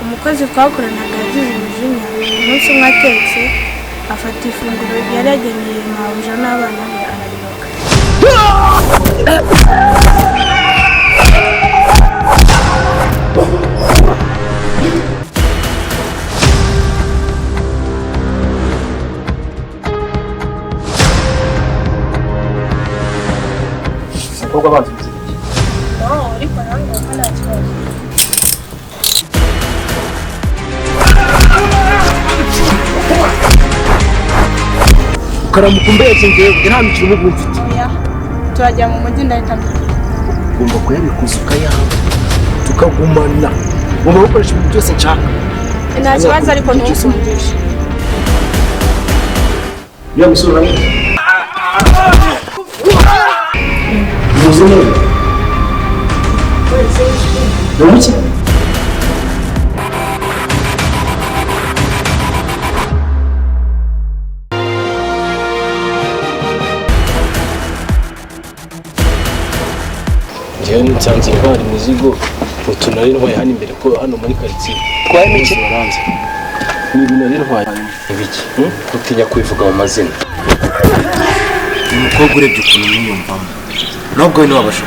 umukozi twakoranaga yagize umujinya umunsi umwe atetse afata ifunguro yari yageneye mabuja n'abana be arariroga. Koko abantu ariko nange nta kibazo. ukaramukumbeye ngewe nta mikino n'ubu mfite. Turajya mu mujyi ndahita mbikora. Ugomba kuyabikuza ukayaha tukagumana ugomba gukoresha ibintu byose nshaka. Nta kibazo ariko ntufungishe. Iyo musura Muzungu. Numuki? Njyewe nsanze ntwara imizigo utunari ntwaye hano imbere ko hano muri quartier. Twaye miki? Ni ibintu rero ntwaye. Ibiki? Utinya kwivuga mu mazina. Umukobwa urebye ukuntu mwiyumvamo nubwo we ntiwabasha